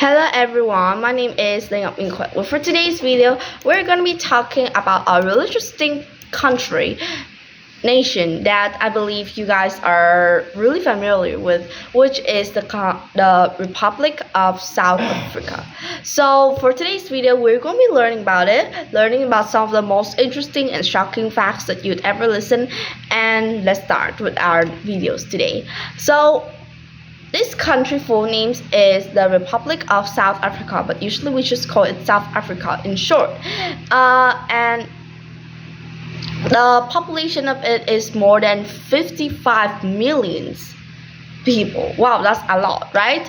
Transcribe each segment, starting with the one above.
Hello everyone, my name is Ling Minque. Well, for today's video, we're going to be talking about a really interesting nation that I believe you guys are really familiar with, which is the Republic of South Africa. So for today's video, we're going to be learning about some of the most interesting and shocking facts that you'd ever listen. And let's start with our videos today. So this country full name is the Republic of South Africa, but usually we just call it South Africa in short. And the population of it is more than 55 million people. Wow, that's a lot, right?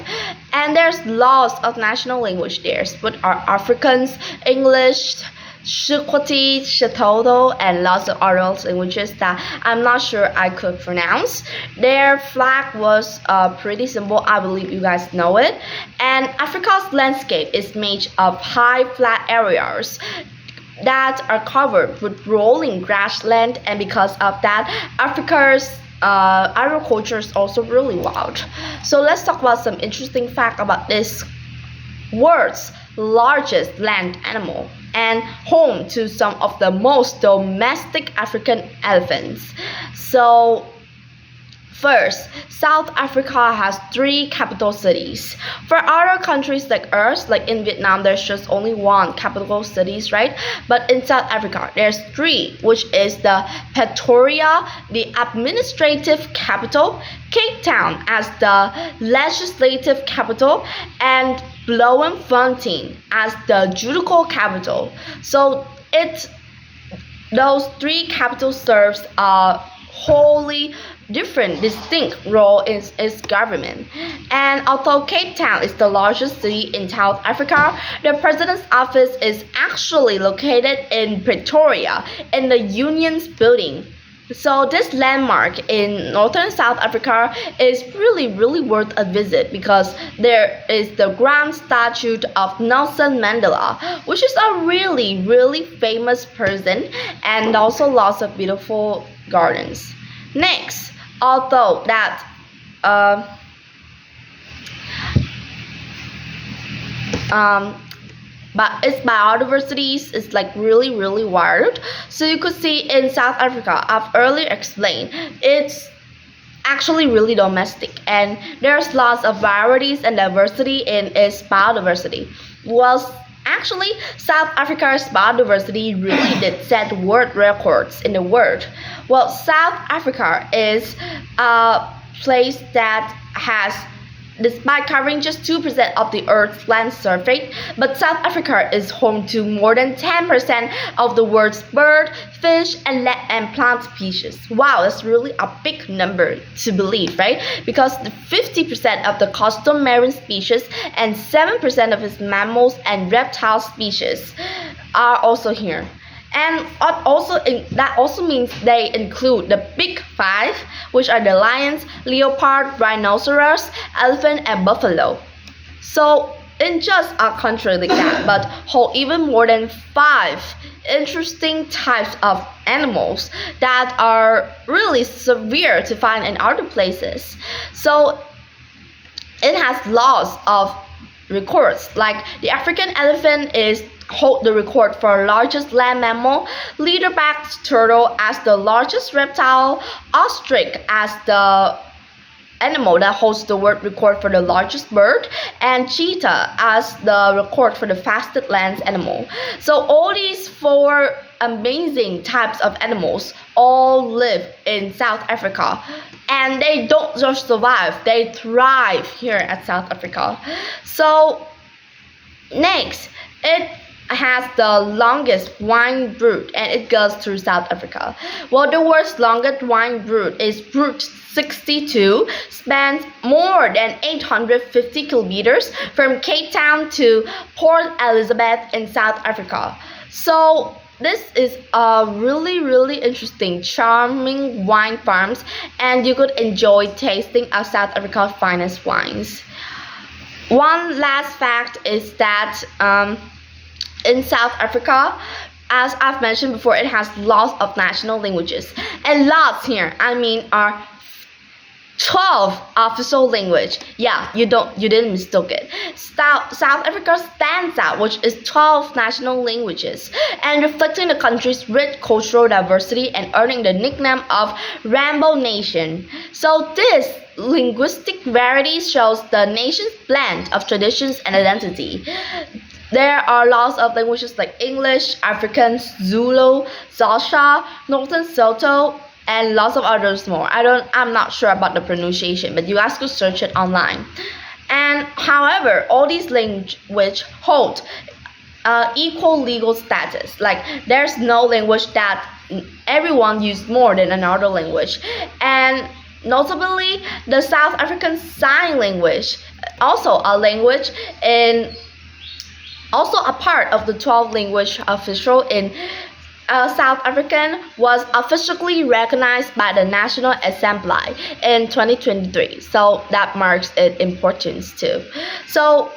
And there's lots of national language there, but are Afrikaans, English, Sukhothai, Sotho, and lots of other languages that I'm not sure I could pronounce. Their flag was pretty simple. I believe you guys know it. And Africa's landscape is made of high flat areas that are covered with rolling grassland, and because of that, Africa's agriculture is also really wild. So let's talk about some interesting fact about this world's largest land animal and home to some of the most domestic African elephants. So first, South Africa has 3 capital cities. For other countries like ours, like in Vietnam, there's just only 1 capital cities, right? But in South Africa, there's 3, which is the Pretoria, the administrative capital, Cape Town as the legislative capital, and Bloemfontein as the judicial capital. So those 3 capitals serves a wholly different distinct role in its government. And although Cape Town is the largest city in South Africa, the president's office is actually located in Pretoria in the Union's building. So this landmark in northern South Africa is really worth a visit, because there is the grand statue of Nelson Mandela, which is a really famous person, and also lots of beautiful gardens. Next, although that but its biodiversity is like really wild. So you could see in South Africa, I've earlier explained, it's actually really domestic, and there's lots of varieties and diversity in its biodiversity. Well, actually, South Africa's biodiversity really did set world records in the world. Well, South Africa is a place that has, despite covering just 2% of the Earth's land surface, but South Africa is home to more than 10% of the world's bird, fish, and plant species. Wow, that's really a big number to believe, right? Because 50% of the coastal marine species and 7% of its mammals and reptile species are also here. And that also means they include the big 5, which are the lions, leopard, rhinoceros, elephant, and buffalo. So in just a country like that, but hold even more than 5 interesting types of animals that are really severe to find in other places. So it has lots of records, like the African elephant hold the record for largest land mammal, leatherback turtle as the largest reptile, ostrich as the animal that holds the world record for the largest bird, and cheetah as the record for the fastest land animal. So all these 4 amazing types of animals all live in South Africa, and they don't just survive, they thrive here at South Africa. So next, it has the longest wine route, and it goes through South Africa. Well, the world's longest wine route is Route 62, spans more than 850 kilometers from Cape Town to Port Elizabeth in South Africa. So this is a really interesting, charming wine farms, and you could enjoy tasting of South Africa's finest wines. One last fact is that in South Africa, as I've mentioned before, it has lots of national languages, and lots here, I mean, are 12 official language. Yeah, you didn't mistake it. South Africa stands out, which is 12 national languages, and reflecting the country's rich cultural diversity and earning the nickname of Rainbow Nation. So this linguistic variety shows the nation's blend of traditions and identity. There are lots of languages like English, Afrikaans, Zulu, Xhosa, Northern Sotho, and lots of others more. I'm not sure about the pronunciation, but you guys could search it online. And however, all these language hold equal legal status. Like there's no language that everyone use more than another language. And notably, the South African Sign Language, also a language in also a part of the 12 language official in South African, was officially recognized by the National Assembly in 2023. So that marks its importance too. So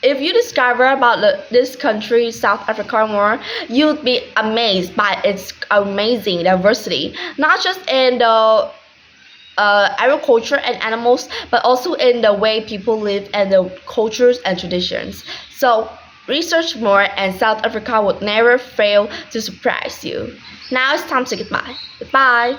if you discover about this country, South Africa, more, you'd be amazed by its amazing diversity, not just in the agriculture and animals, but also in the way people live and the cultures and traditions. So research more, and South Africa would never fail to surprise you. Now it's time to say goodbye. Goodbye.